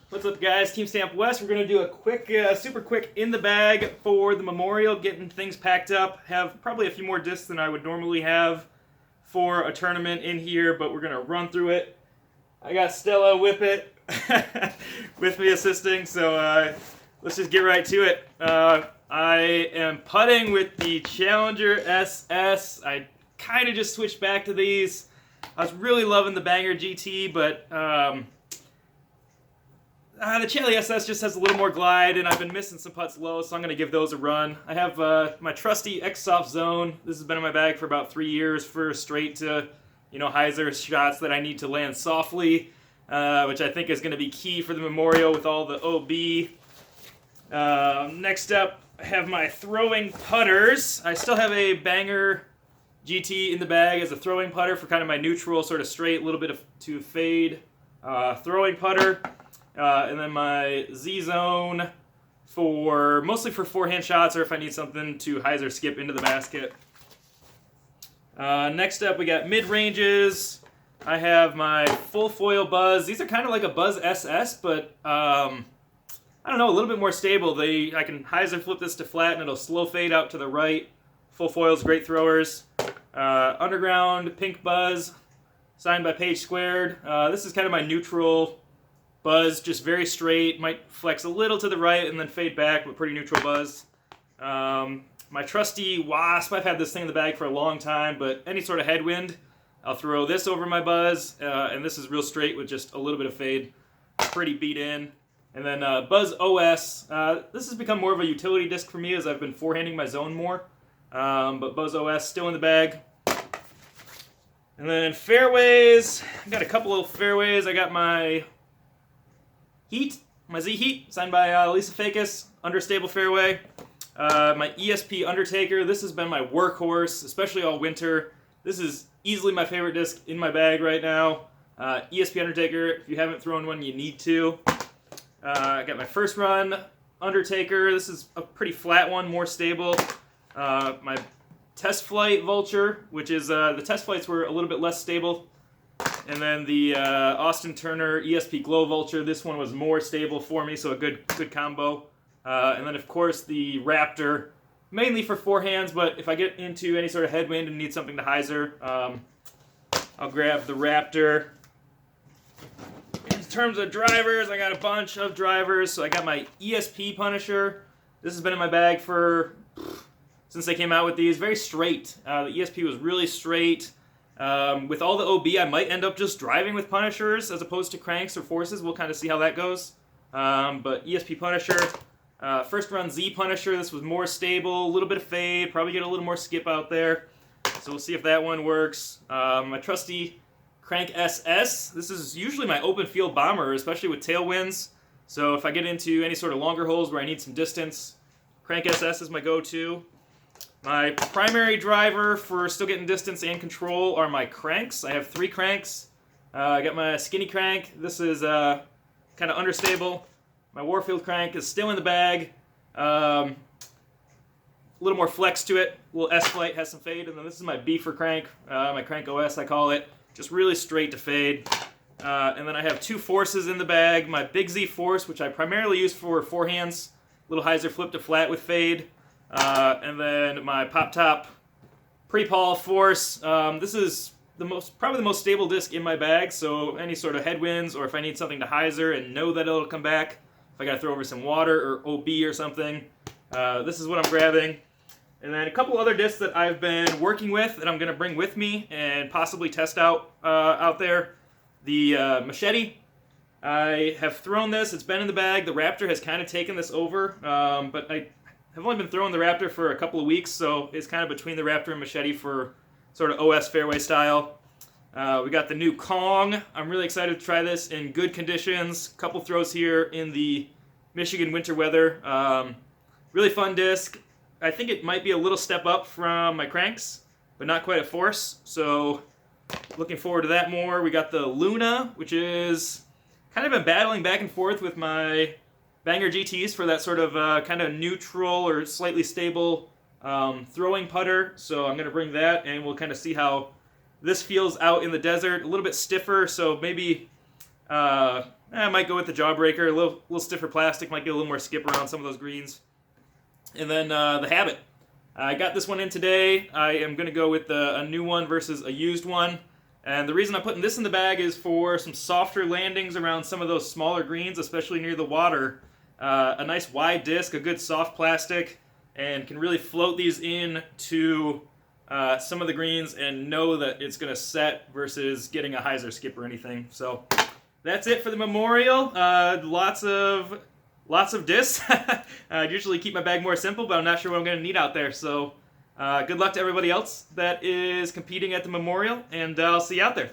What's up, guys? Team Stamp West. We're going to do a quick, super quick in the bag for the Memorial, getting things packed up. Have probably a few more discs than I would normally have for a tournament in here, but we're going to run through it. I got Stella Whippet with me assisting, so let's just get right to it. I am putting with the Challenger SS. I kind of just switched back to these. I was really loving the Banger GT, but the Challenger SS just has a little more glide, and I've been missing some putts low, so I'm going to give those a run. I have my trusty X-Soft Zone. This has been in my bag for about 3 years for straight to, hyzer shots that I need to land softly, which I think is going to be key for the Memorial with all the OB. Next up, I have my throwing putters. I still have a Banger GT in the bag as a throwing putter for kind of my neutral, sort of straight, a little bit of to fade throwing putter. And then my Z-Zone mostly for forehand shots or if I need something to hyzer skip into the basket. Next up, we got mid-ranges. I have my full foil Buzz. These are kind of like a Buzz SS, but I don't know, a little bit more stable. I can hyzer flip this to flat and it'll slow fade out to the right. Full foils, great throwers. Underground Pink Buzz, signed by Page Squared. This is kind of my neutral Buzz, just very straight, might flex a little to the right and then fade back, but pretty neutral Buzz. My trusty Wasp, I've had this thing in the bag for a long time, but any sort of headwind, I'll throw this over my Buzz, and this is real straight with just a little bit of fade, pretty beat in. And then Buzz OS, this has become more of a utility disc for me as I've been forehanding my zone more, but Buzz OS still in the bag. And then fairways, I got a couple of fairways. I got my my Z Heat, signed by Lisa Fakis, understable fairway. My ESP Undertaker, this has been my workhorse, especially all winter. This is easily my favorite disc in my bag right now. ESP Undertaker, if you haven't thrown one, you need to. I got my first run Undertaker. This is a pretty flat one, more stable. My Test Flight Vulture, which is, the test flights were a little bit less stable. And then the Austin Turner ESP Glow Vulture. This one was more stable for me, so a good combo. And then, of course, the Raptor, mainly for forehands, but if I get into any sort of headwind and need something to hyzer, I'll grab the Raptor. In terms of drivers, I got a bunch of drivers. So I got my ESP Punisher. This has been in my bag since they came out with these. Very straight. The ESP was really straight. With all the OB, I might end up just driving with Punishers as opposed to cranks or forces. We'll kind of see how that goes. But ESP Punisher, first run Z Punisher, this was more stable, a little bit of fade, probably get a little more skip out there. So we'll see if that one works. My trusty Crank SS, this is usually my open field bomber, especially with tailwinds. So if I get into any sort of longer holes where I need some distance, Crank SS is my go-to. My primary driver for still getting distance and control are my cranks. I have 3 cranks. I got my skinny crank. This is kind of understable. My Warfield crank is still in the bag. A little more flex to it. A little S-Flight has some fade. And then this is my Beefer crank, my Crank OS I call it. Just really straight to fade. And then I have 2 forces in the bag. My Big Z Force, which I primarily use for forehands. Little hyzer flip to flat with fade. And then my Pop Top Pre-Paul Force. This is probably the most stable disc in my bag, so any sort of headwinds or if I need something to hyzer and know that it'll come back, if I gotta throw over some water or OB or something, this is what I'm grabbing. And then a couple other discs that I've been working with that I'm gonna bring with me and possibly test out there. The Machete. I have thrown this, it's been in the bag. The Raptor has kind of taken this over, but I've only been throwing the Raptor for a couple of weeks, so it's kind of between the Raptor and Machete for sort of OS fairway style. We got the new Kong. I'm really excited to try this in good conditions. Couple throws here in the Michigan winter weather. Really fun disc. I think it might be a little step up from my cranks, but not quite a force. So looking forward to that more. We got the Luna, which is kind of been battling back and forth with my Banger GTs for that sort of kind of neutral or slightly stable throwing putter. So I'm going to bring that and we'll kind of see how this feels out in the desert. A little bit stiffer, so maybe I might go with the Jawbreaker, a little stiffer plastic, might get a little more skip around some of those greens. And then the Habit. I got this one in today. I am going to go with a new one versus a used one. And the reason I'm putting this in the bag is for some softer landings around some of those smaller greens, especially near the water. A nice wide disc, a good soft plastic, and can really float these in to some of the greens and know that it's going to set versus getting a hyzer skip or anything. So that's it for the Memorial. Lots of discs. I usually keep my bag more simple, but I'm not sure what I'm going to need out there. So good luck to everybody else that is competing at the Memorial, and I'll see you out there.